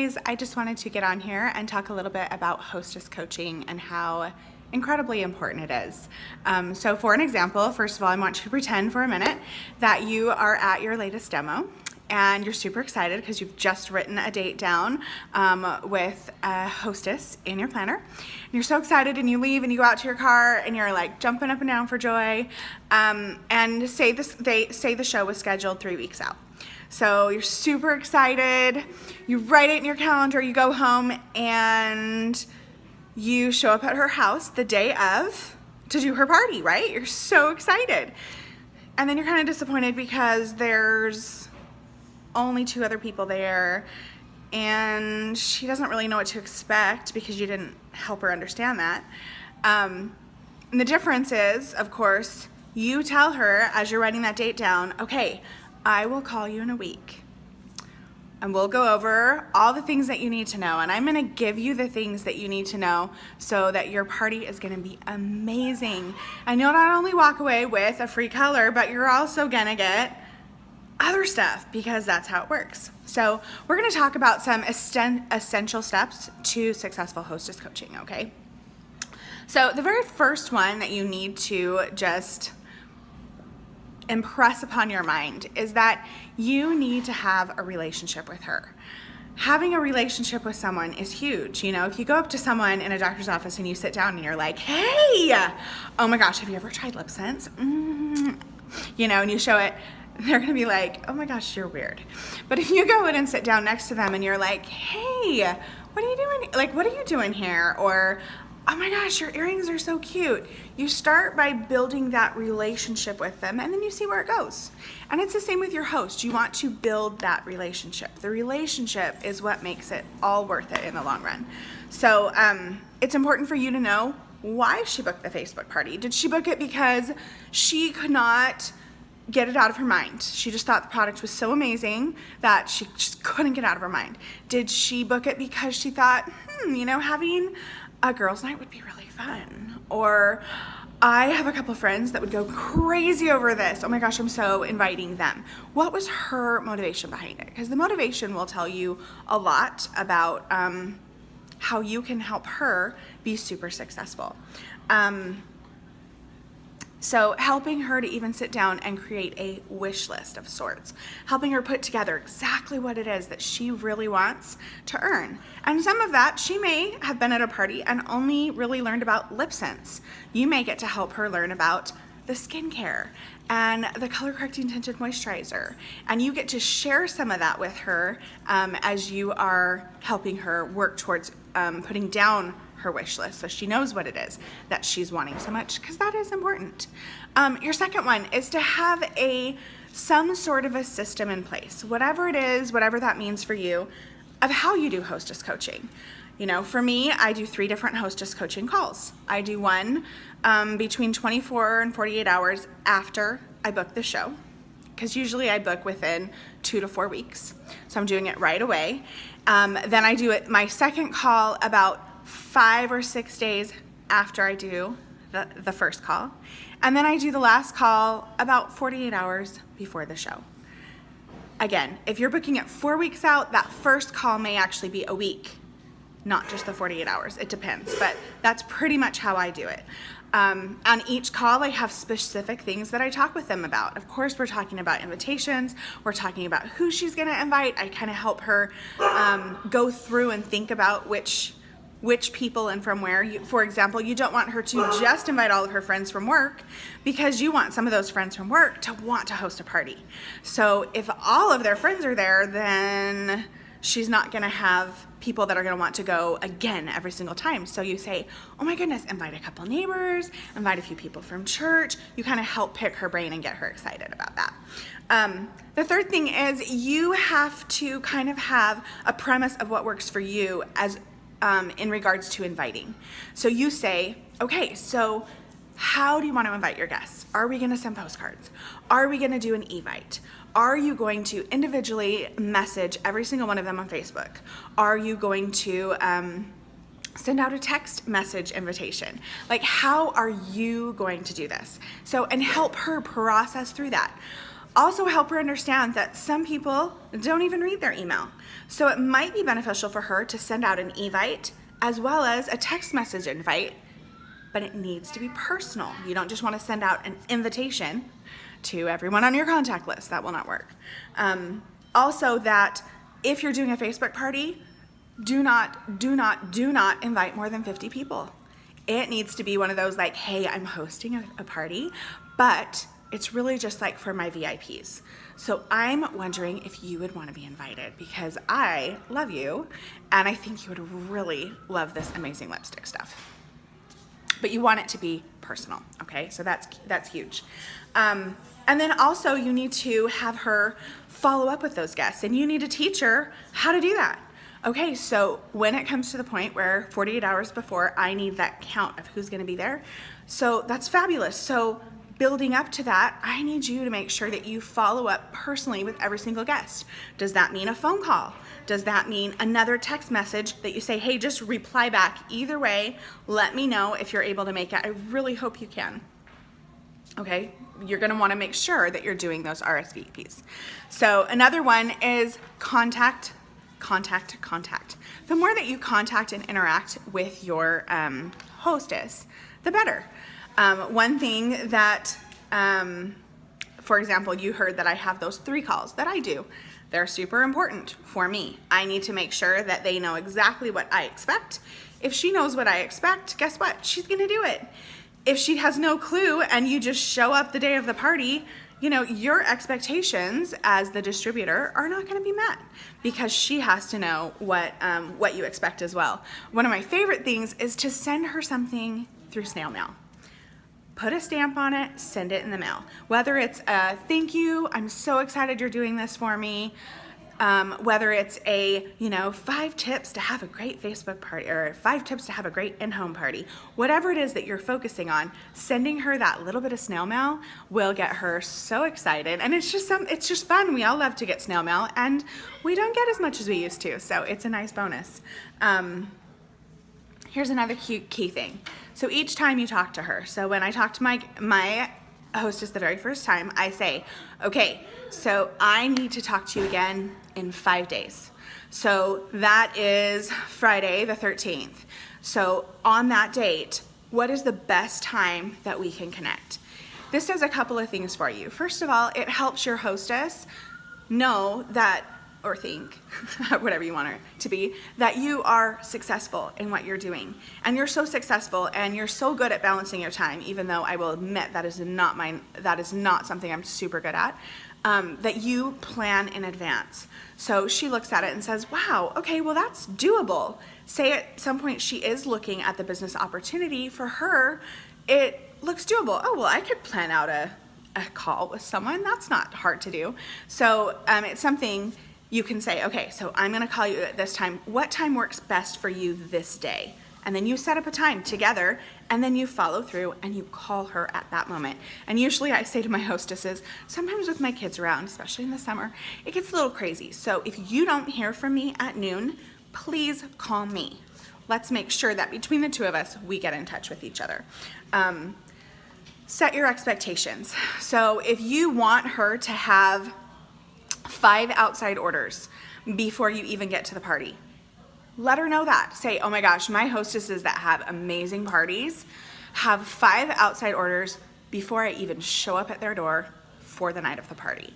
always, I just wanted to get on here and talk a little bit about hostess coaching and how incredibly important it is. So for an example, first of all, I want you to pretend for a minute that you are at your latest demo and you're super excited because you've just written a date down with a hostess in your planner. And you're so excited, and you leave and you go out to your car and you're like jumping up and down for joy. And say the show was scheduled 3 weeks out. So you're super excited, you write it in your calendar, you go home and you show up at her house the day of to do her party, right? You're so excited. And then you're kind of disappointed because there's only 2 other people there and she doesn't really know what to expect because you didn't help her understand that. And the difference is, of course, you tell her as you're writing that date down, okay, I will call you in a week and we'll go over all the things that you need to know, and I'm gonna give you the things that you need to know so that your party is gonna be amazing. And you'll not only walk away with a free color, but you're also gonna get other stuff because that's how it works. So we're gonna talk about some essential steps to successful hostess coaching, okay? So the very first one that you need to just impress upon your mind is that you need to have a relationship with her. Having a relationship with someone is huge. You know, if you go up to someone in a doctor's office and you sit down and you're like, hey, oh my gosh, have you ever tried lip sense? You know, and you show it, they're gonna be like, oh my gosh, you're weird. But if you go in and sit down next to them and you're like, hey, what are you doing? Like, what are you doing here? Or, oh my gosh, your earrings are so cute. You start by building that relationship with them and then you see where it goes. And it's the same with your host. You want to build that relationship. The relationship is what makes it all worth it in the long run. So it's important for you to know why she booked the Facebook party. Did she book it because she could not get it out of her mind? She just thought the product was so amazing that she just couldn't get out of her mind. Did she book it because she thought, you know, having a girls' night would be really fun? Or I have a couple friends that would go crazy over this. Oh my gosh, I'm so inviting them. What was her motivation behind it? Because the motivation will tell you a lot about how you can help her be super successful. So helping her to even sit down and create a wish list of sorts, helping her put together exactly what it is that she really wants to earn. And some of that, she may have been at a party and only really learned about lip sense. You may get to help her learn about the skincare and the color correcting tinted moisturizer. And you get to share some of that with her as you are helping her work towards putting down her wish list so she knows what it is that she's wanting so much, because that is important. Your second one is to have some sort of a system in place, whatever it is, whatever that means for you, of how you do hostess coaching. You know, for me, I do 3 different hostess coaching calls. I do one between 24 and 48 hours after I book the show, because usually I book within 2 to 4 weeks. So I'm doing it right away. Then I do my second call about 5 or 6 days after I do the first call. And then I do the last call about 48 hours before the show. Again, if you're booking it 4 weeks out, that first call may actually be a week, not just the 48 hours. It depends, but that's pretty much how I do it. On each call, I have specific things that I talk with them about. Of course, we're talking about invitations. We're talking about who she's gonna invite. I kind of help her go through and think about which people and from where. For example, you don't want her to just invite all of her friends from work because you want some of those friends from work to want to host a party. So if all of their friends are there, then she's not gonna have people that are gonna want to go again every single time. So you say, oh my goodness, invite a couple neighbors, invite a few people from church. You kind of help pick her brain and get her excited about that. The third thing is you have to kind of have a premise of what works for you as in regards to inviting. So you say, okay, so how do you want to invite your guests? Are we going to send postcards? Are we going to do an evite? Are you going to individually message every single one of them on Facebook? Are you going to send out a text message invitation? Like, how are you going to do this? So, and help her process through that. Also help her understand that some people don't even read their email. So it might be beneficial for her to send out an evite as well as a text message invite, but it needs to be personal. You don't just want to send out an invitation to everyone on your contact list. That will not work. Also, that if you're doing a Facebook party, do not invite more than 50 people. It needs to be one of those like, hey, I'm hosting a party, but it's really just like for my VIPs. So I'm wondering if you would want to be invited because I love you and I think you would really love this amazing lipstick stuff. But you want it to be personal, okay? So that's huge. And then also you need to have her follow up with those guests and you need to teach her how to do that. Okay, so when it comes to the point where 48 hours before, I need that count of who's gonna be there. So that's fabulous. So building up to that, I need you to make sure that you follow up personally with every single guest. Does that mean a phone call? Does that mean another text message that you say, hey, just reply back? Either way, let me know if you're able to make it. I really hope you can. Okay, you're gonna wanna make sure that you're doing those RSVPs. So another one is contact. The more that you contact and interact with your hostess, the better. One thing that, for example, you heard that I have those 3 calls that I do. They're super important for me. I need to make sure that they know exactly what I expect. If she knows what I expect, guess what? She's gonna do it. If she has no clue and you just show up the day of the party, you know, your expectations as the distributor are not gonna be met because she has to know what you expect as well. One of my favorite things is to send her something through snail mail. Put a stamp on it, send it in the mail. Whether it's a thank you, I'm so excited you're doing this for me. Whether it's a, 5 tips to have a great Facebook party or 5 tips to have a great in-home party, whatever it is that you're focusing on, sending her that little bit of snail mail will get her so excited. And it's just fun. We all love to get snail mail and we don't get as much as we used to. So it's a nice bonus. Here's another cute key thing. So each time you talk to her, so when I talk to my hostess the very first time, I say, okay, so I need to talk to you again in 5 days. So that is Friday the 13th. So on that date, what is the best time that we can connect? This does a couple of things for you. First of all, it helps your hostess know that, or think, whatever you want her to be, that you are successful in what you're doing. And you're so successful and you're so good at balancing your time, even though I will admit that is not something I'm super good at, that you plan in advance. So she looks at it and says, wow, okay, well that's doable. Say at some point she is looking at the business opportunity. For her, it looks doable. Oh, well, I could plan out a call with someone. That's not hard to do. So it's something you can say, okay, so I'm gonna call you at this time. What time works best for you this day? And then you set up a time together and then you follow through and you call her at that moment. And usually I say to my hostesses, sometimes with my kids around, especially in the summer, it gets a little crazy. So if you don't hear from me at noon, please call me. Let's make sure that between the two of us, we get in touch with each other. Set your expectations. So if you want her to have 5 outside orders before you even get to the party, let her know that. Say, oh my gosh, my hostesses that have amazing parties have 5 outside orders before I even show up at their door for the night of the party.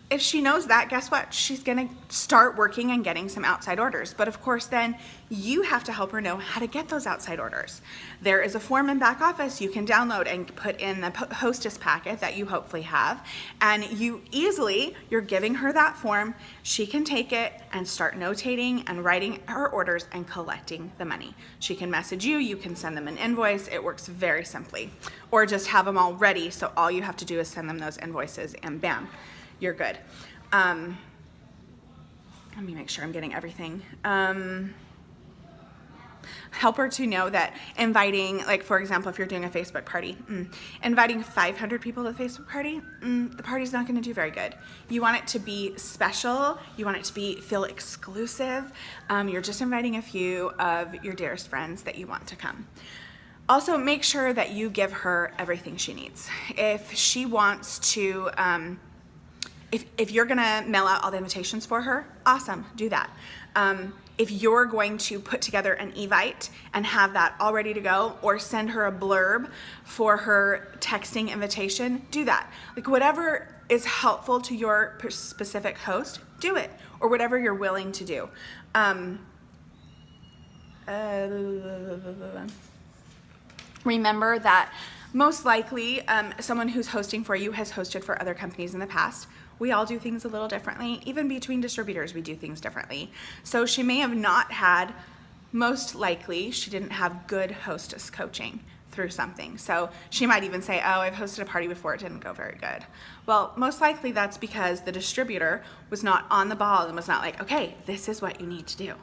If she knows that, guess what? She's gonna start working and getting some outside orders. But of course, then you have to help her know how to get those outside orders. There is a form in back office you can download and put in the hostess packet that you hopefully have. And you're giving her that form. She can take it and start notating and writing her orders and collecting the money. She can message you, you can send them an invoice. It works very simply. Or just have them all ready, so all you have to do is send them those invoices and bam, you're good. Let me make sure I'm getting everything. Help her to know that inviting, like for example, if you're doing a Facebook party, inviting 500 people to the Facebook party, the party's not gonna do very good. You want it to be special, you want it to feel exclusive. You're just inviting a few of your dearest friends that you want to come. Also, make sure that you give her everything she needs. If she wants to if you're gonna mail out all the invitations for her, awesome, do that. If you're going to put together an evite and have that all ready to go, or send her a blurb for her texting invitation, do that. Like whatever is helpful to your specific host, do it, or whatever you're willing to do. Remember that most likely someone who's hosting for you has hosted for other companies in the past. We all do things a little differently. Even between distributors, we do things differently. So she may have not had, most likely, she didn't have good hostess coaching through something. So she might even say, oh, I've hosted a party before, it didn't go very good. Well, most likely that's because the distributor was not on the ball and was not like, okay, this is what you need to do.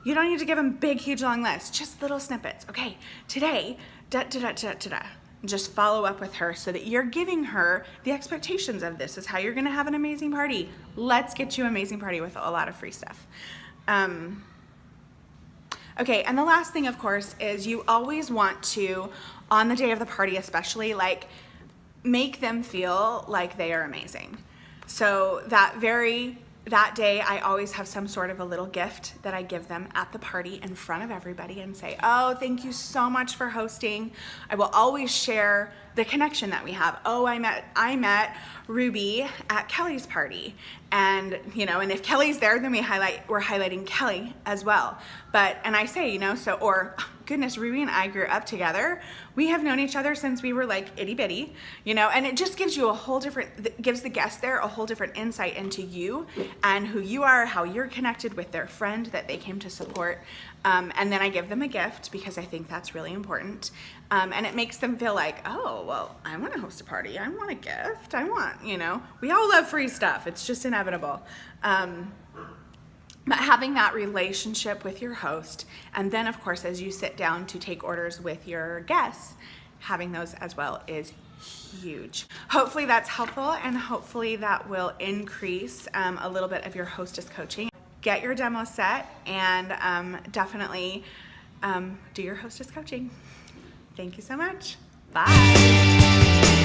You don't need to give them big, huge, long lists, just little snippets. Okay, today, da-da-da-da-da-da. Just follow up with her so that you're giving her the expectations of this is how you're gonna have an amazing party. Let's get you an amazing party with a lot of free stuff. Okay, and the last thing, of course, is you always want to, on the day of the party especially, like make them feel like they are amazing. So that day, I always have some sort of a little gift that I give them at the party in front of everybody and say, oh, thank you so much for hosting. I will always share the connection that we have. Oh, I met Ruby at Kelly's party. And, and if Kelly's there, then we're highlighting Kelly as well. And I say, or goodness, Ruby and I grew up together. We have known each other since we were like itty bitty, and it just gives you gives the guest there a whole different insight into you and who you are, how you're connected with their friend that they came to support. And then I give them a gift because I think that's really important. And it makes them feel like, oh, well, I want to host a party. I want a gift. We all love free stuff. It's just inevitable. But having that relationship with your host, and then of course, as you sit down to take orders with your guests, having those as well is huge. Hopefully that's helpful, and hopefully that will increase a little bit of your hostess coaching. Get your demo set and definitely do your hostess coaching. Thank you so much. Bye.